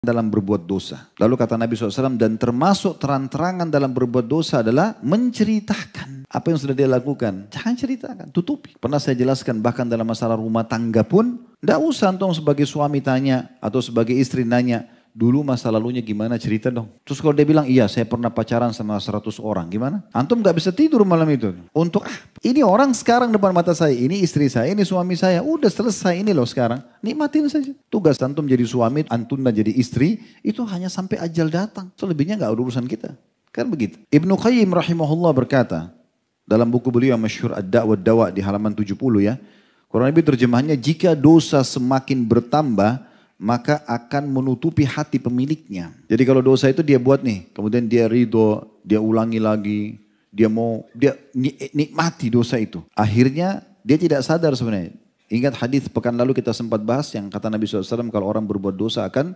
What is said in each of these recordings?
dalam berbuat dosa. Lalu kata Nabi SAW, dan termasuk terang-terangan dalam berbuat dosa adalah menceritakan apa yang sudah dia lakukan. Jangan ceritakan, tutupi. Pernah saya jelaskan bahkan dalam masalah rumah tangga pun, tidak usah antum sebagai suami tanya atau sebagai istri nanya, dulu masa lalunya gimana, cerita dong. Terus kalau dia bilang, iya saya pernah pacaran sama 100 orang, gimana? Antum gak bisa tidur malam itu. Untuk ini orang sekarang depan mata saya, ini istri saya, ini suami saya. Udah selesai ini loh sekarang. Nikmatin saja. Tugas antum jadi suami, antum jadi istri, itu hanya sampai ajal datang. Selebihnya gak ada urusan kita. Kan begitu. Ibnu Qayyim rahimahullah berkata, dalam buku beliau yang masyhur Ad-Da' wad-Dawa di halaman 70 ya. Kurang lebih terjemahannya, jika dosa semakin bertambah, maka akan menutupi hati pemiliknya. Jadi kalau dosa itu dia buat nih, kemudian dia ridho, dia ulangi lagi, dia nikmati dosa itu. Akhirnya dia tidak sadar sebenarnya. Ingat hadis pekan lalu kita sempat bahas yang kata Nabi SAW, kalau orang berbuat dosa akan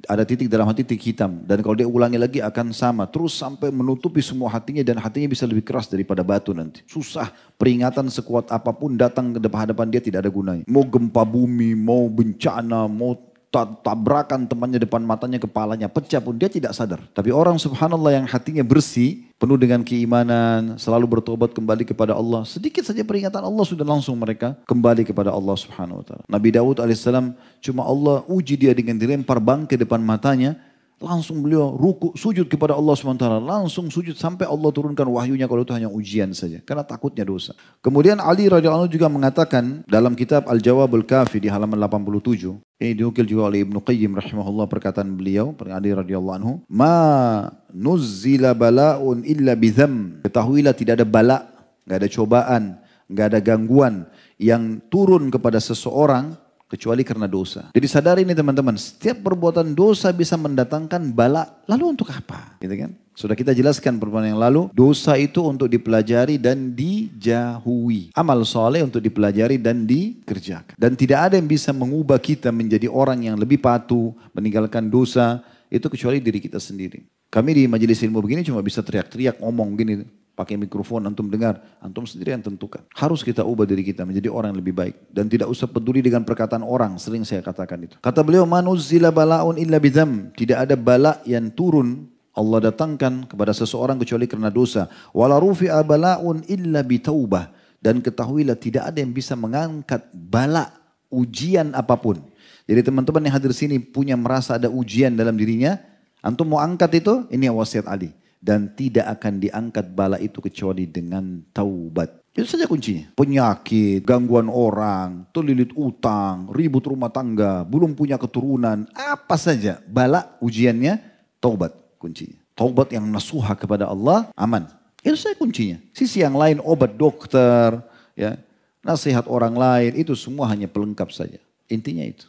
ada titik dalam hati, titik hitam. Dan kalau dia ulangi lagi akan sama. Terus sampai menutupi semua hatinya dan hatinya bisa lebih keras daripada batu nanti. Susah, peringatan sekuat apapun datang ke hadapan dia tidak ada gunanya. Mau gempa bumi, mau bencana, mau tabrakan temannya depan matanya, kepalanya pecah pun dia tidak sadar. Tapi orang subhanallah yang hatinya bersih, penuh dengan keimanan, selalu bertobat kembali kepada Allah. Sedikit saja peringatan Allah sudah langsung mereka kembali kepada Allah subhanahu wa ta'ala. Nabi Daud alaihissalam cuma Allah uji dia dengan dilempar bangkai depan matanya. Langsung beliau ruku, sujud kepada Allah SWT. Langsung sujud sampai Allah turunkan wahyunya kalau itu hanya ujian saja. Karena takutnya dosa. Kemudian Ali radhiyallahu anhu juga mengatakan dalam kitab Al-Jawabul Kafi di halaman 87. Ini dinukil juga oleh Ibnu Qayyim rahimahullah perkataan beliau. Ali radhiyallahu anhu. Ma nuzzila bala'un illa bidham. Ketahuilah tidak ada bala, gak ada cobaan, gak ada gangguan yang turun kepada seseorang kecuali karena dosa. Jadi sadari ini teman-teman, setiap perbuatan dosa bisa mendatangkan bala. Lalu untuk apa? Gitu kan? Sudah kita jelaskan perbuatan yang lalu, dosa itu untuk dipelajari dan dijauhi. Amal soleh untuk dipelajari dan dikerjakan. Dan tidak ada yang bisa mengubah kita menjadi orang yang lebih patuh, meninggalkan dosa, itu kecuali diri kita sendiri. Kami di majelis ilmu begini cuma bisa teriak-teriak, ngomong gini. Pakai mikrofon, antum dengar, antum sendiri yang tentukan. Harus kita ubah diri kita menjadi orang yang lebih baik. Dan tidak usah peduli dengan perkataan orang, sering saya katakan itu. Kata beliau, manuzzila bala'un illa bidham. Tidak ada bala yang turun, Allah datangkan kepada seseorang kecuali karena dosa. Wala rufi'a bala'un illa bitaubah. Dan ketahuilah tidak ada yang bisa mengangkat bala, ujian apapun. Jadi teman-teman yang hadir sini punya merasa ada ujian dalam dirinya, antum mau angkat itu, ini wasiat Ali. Dan tidak akan diangkat bala itu kecuali dengan taubat. Itu saja kuncinya. Penyakit, gangguan orang, terlilit utang, ribut rumah tangga, belum punya keturunan, apa saja. Bala ujiannya, taubat kuncinya. Taubat yang nasuha kepada Allah, aman. Itu saja kuncinya. Sisi yang lain, obat dokter, ya, nasihat orang lain, itu semua hanya pelengkap saja. Intinya itu.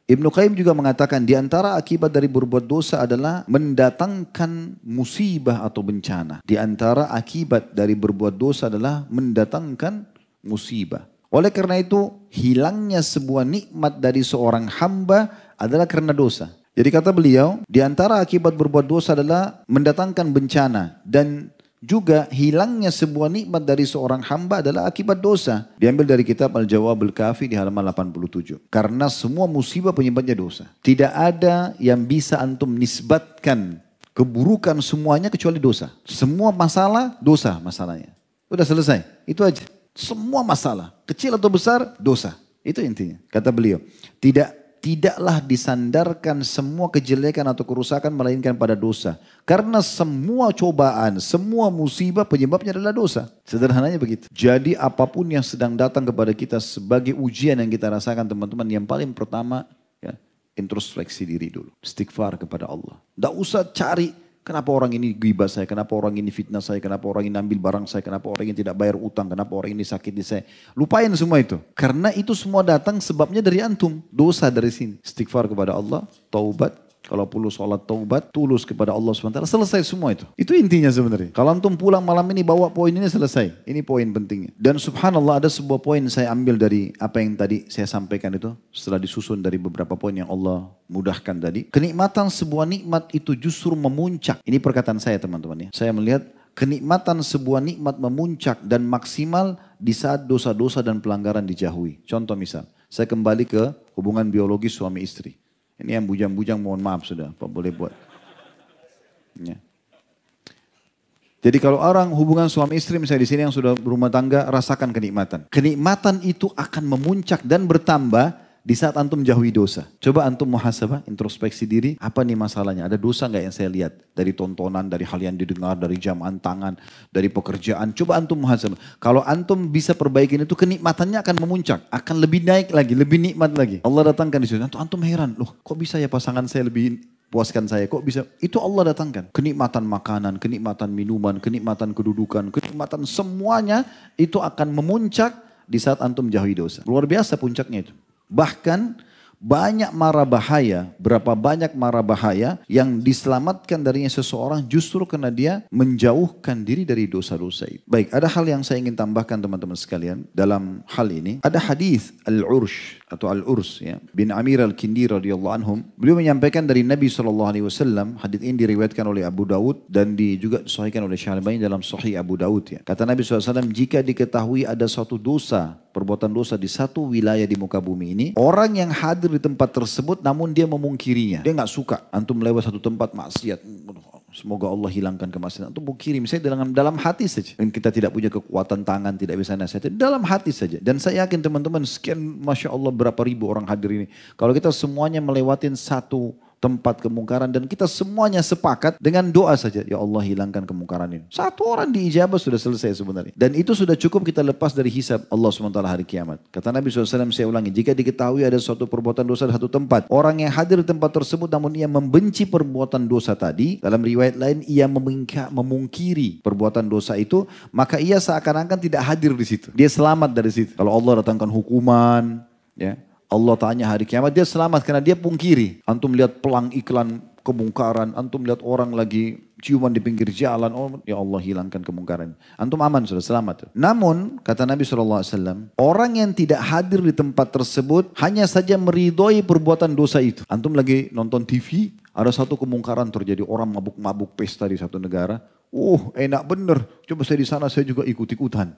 Ibnu Qayyim juga mengatakan di antara akibat dari berbuat dosa adalah mendatangkan musibah atau bencana. Di antara akibat dari berbuat dosa adalah mendatangkan musibah. Oleh karena itu hilangnya sebuah nikmat dari seorang hamba adalah karena dosa. Jadi kata beliau, di antara akibat berbuat dosa adalah mendatangkan bencana dan juga hilangnya sebuah nikmat dari seorang hamba adalah akibat dosa. Diambil dari kitab Al-Jawabul Kafi di halaman 87. Karena semua musibah penyebabnya dosa. Tidak ada yang bisa antum nisbatkan keburukan semuanya kecuali dosa. Semua masalah, dosa masalahnya. Udah selesai, itu aja. Semua masalah, kecil atau besar, dosa. Itu intinya. Kata beliau, tidaklah disandarkan semua kejelekan atau kerusakan melainkan pada dosa. Karena semua cobaan, semua musibah penyebabnya adalah dosa. Sederhananya begitu. Jadi apapun yang sedang datang kepada kita sebagai ujian yang kita rasakan teman-teman, yang paling pertama ya, introspeksi diri dulu. Istighfar kepada Allah. Tidak usah cari kenapa orang ini ghibah saya, kenapa orang ini fitnah saya, kenapa orang ini ambil barang saya, kenapa orang ini tidak bayar utang, kenapa orang ini sakit di saya. Lupain semua itu. Karena itu semua datang sebabnya dari antum. Dosa dari sini. Istighfar kepada Allah, taubat. Kalau perlu sholat taubat, tulus kepada Allah SWT. Selesai semua itu. Itu intinya sebenarnya. Kalau antum pulang malam ini bawa poin ini selesai. Ini poin pentingnya. Dan subhanallah ada sebuah poin saya ambil dari apa yang tadi saya sampaikan itu. Setelah disusun dari beberapa poin yang Allah mudahkan tadi. Kenikmatan sebuah nikmat itu justru memuncak. Ini perkataan saya teman-teman ya. Saya melihat kenikmatan sebuah nikmat memuncak dan maksimal di saat dosa-dosa dan pelanggaran dijauhi. Contoh misal, saya kembali ke hubungan biologis suami istri. Ini yang bujang-bujang mohon maaf sudah, apa boleh buat. Ya. Jadi kalau orang hubungan suami istri misalnya di sini yang sudah berumah tangga, rasakan kenikmatan. Kenikmatan itu akan memuncak dan bertambah di saat antum jauhi dosa. Coba antum muhasabah, introspeksi diri, apa nih masalahnya? Ada dosa nggak yang saya lihat? Dari tontonan, dari hal yang didengar, dari jaman tangan, dari pekerjaan. Coba antum muhasabah. Kalau antum bisa perbaikin itu, kenikmatannya akan memuncak. Akan lebih naik lagi, lebih nikmat lagi. Allah datangkan di situ. Antum heran, loh kok bisa ya pasangan saya lebih puaskan saya, kok bisa? Itu Allah datangkan. Kenikmatan makanan, kenikmatan minuman, kenikmatan kedudukan, kenikmatan semuanya itu akan memuncak di saat antum jauhi dosa. Luar biasa puncaknya itu. Bahkan banyak mara bahaya, berapa banyak mara bahaya yang diselamatkan darinya seseorang justru karena dia menjauhkan diri dari dosa-dosa itu. Baik, ada hal yang saya ingin tambahkan teman-teman sekalian dalam hal ini. Ada hadis Al-Ursh atau Al-Urs ya, bin Amir Al-Kindi radhiyallahu anhum. Beliau menyampaikan dari Nabi SAW, hadis ini diriwayatkan oleh Abu Daud dan juga disahihkan oleh Syekh Al-Albani dalam Sahih Abu Daud ya. Kata Nabi SAW, jika diketahui ada suatu dosa, perbuatan dosa di satu wilayah di muka bumi ini, orang yang hadir di tempat tersebut namun dia memungkirinya. Dia nggak suka antum lewat satu tempat maksiat. Semoga Allah hilangkan kemaksiatan. Antum mungkiri misalnya dalam hati saja. Dan kita tidak punya kekuatan tangan, tidak bisa nasihatin. Dalam hati saja. Dan saya yakin teman-teman sekian Masya Allah berapa ribu orang hadir ini. Kalau kita semuanya melewatin satu tempat kemungkaran dan kita semuanya sepakat dengan doa saja, ya Allah hilangkan kemungkaran ini. Satu orang diijabah sudah selesai sebenarnya. Dan itu sudah cukup kita lepas dari hisab Allah SWT hari kiamat. Kata Nabi SAW, saya ulangi, jika diketahui ada suatu perbuatan dosa di satu tempat, orang yang hadir di tempat tersebut namun ia membenci perbuatan dosa tadi, dalam riwayat lain ia memungkiri perbuatan dosa itu, maka ia seakan-akan tidak hadir di situ. Dia selamat dari situ. Kalau Allah datangkan hukuman, ya, Allah tanya hari kiamat, dia selamat karena dia pungkiri. Antum lihat pelang iklan kemungkaran, antum lihat orang lagi ciuman di pinggir jalan, oh ya Allah hilangkan kemungkaran. Antum aman sudah selamat. Namun kata Nabi SAW, orang yang tidak hadir di tempat tersebut hanya saja meridhoi perbuatan dosa itu. Antum lagi nonton TV, ada satu kemungkaran terjadi, orang mabuk-mabuk pesta di satu negara. Enak bener. Coba saya di sana saya juga ikut-ikutan.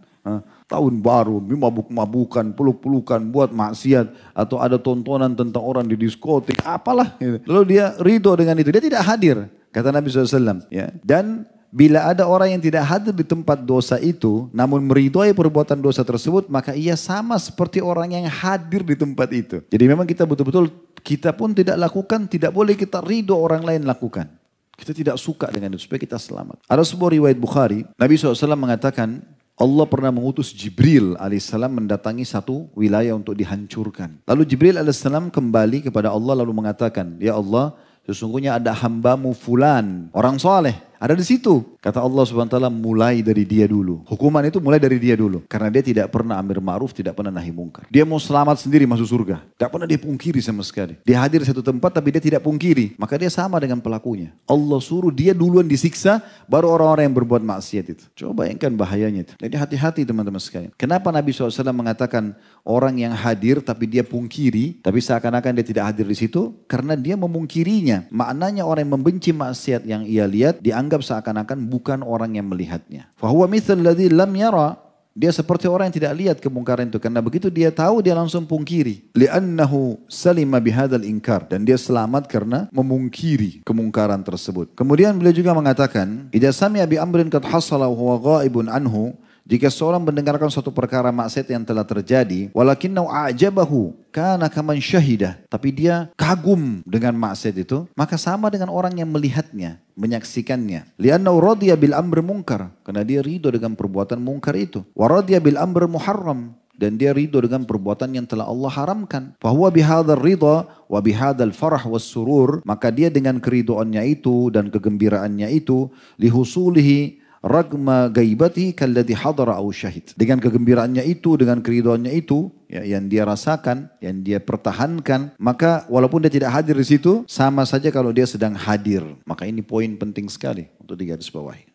Tahun baru, mabuk-mabukan, peluk-pelukan, buat maksiat. Atau ada tontonan tentang orang di diskotik, apalah. Lalu dia ridho dengan itu. Dia tidak hadir. Kata Nabi SAW. Ya. Dan bila ada orang yang tidak hadir di tempat dosa itu, namun meridhoi perbuatan dosa tersebut, maka ia sama seperti orang yang hadir di tempat itu. Jadi memang kita betul-betul, kita pun tidak lakukan, tidak boleh kita ridho orang lain lakukan. Kita tidak suka dengan itu supaya kita selamat. Ada sebuah riwayat Bukhari, Nabi SAW mengatakan Allah pernah mengutus Jibril alaihissalam mendatangi satu wilayah untuk dihancurkan. Lalu Jibril alaihissalam kembali kepada Allah lalu mengatakan, ya Allah, sesungguhnya ada hambamu fulan, orang soleh, ada di situ. Kata Allah SWT, mulai dari dia dulu. Hukuman itu mulai dari dia dulu. Karena dia tidak pernah amir ma'ruf, tidak pernah nahi mungkar. Dia mau selamat sendiri masuk surga. Tidak pernah dia pungkiri sama sekali. Dia hadir di satu tempat tapi dia tidak pungkiri. Maka dia sama dengan pelakunya. Allah suruh dia duluan disiksa, baru orang-orang yang berbuat maksiat itu. Coba bayangkan bahayanya itu. Jadi hati-hati teman-teman sekalian. Kenapa Nabi SAW mengatakan orang yang hadir tapi dia pungkiri, tapi seakan-akan dia tidak hadir di situ? Karena dia memungkirinya. Maknanya orang yang membenci maksiat yang ia lihat, dianggap seakan-akan bukan orang yang melihatnya. Fahuwa mithal ladzi lam yara. Dia seperti orang yang tidak lihat kemungkaran itu. Karena begitu dia tahu, dia langsung pungkiri. Li'annahu salima bihadzal inkar. Dan dia selamat karena memungkiri kemungkaran tersebut. Kemudian beliau juga mengatakan, idza sami'a bi amrin qad hasala wa huwa ghaibun anhu. Jika seorang mendengarkan suatu perkara maksiat yang telah terjadi, walakinnahu a'jabahu kana kaman syahidah, tapi dia kagum dengan maksiat itu, maka sama dengan orang yang melihatnya, menyaksikannya. Li'annahu radiya bil amr munkar, karena dia ridho dengan perbuatan mungkar itu. Wa radiya bil amr muharram, dan dia ridho dengan perbuatan yang telah Allah haramkan. Fahuwa bihadzal ridha wa bihadzal farah was surur, maka dia dengan keridhoannya itu dan kegembiraannya itu lihusulihi ragma gaibati kalladhi hadara au syahid. Dengan kegembiraannya itu, dengan keridhoannya itu, ya, yang dia rasakan, yang dia pertahankan, maka walaupun dia tidak hadir di situ, sama saja kalau dia sedang hadir. Maka ini poin penting sekali untuk digarisbawahi.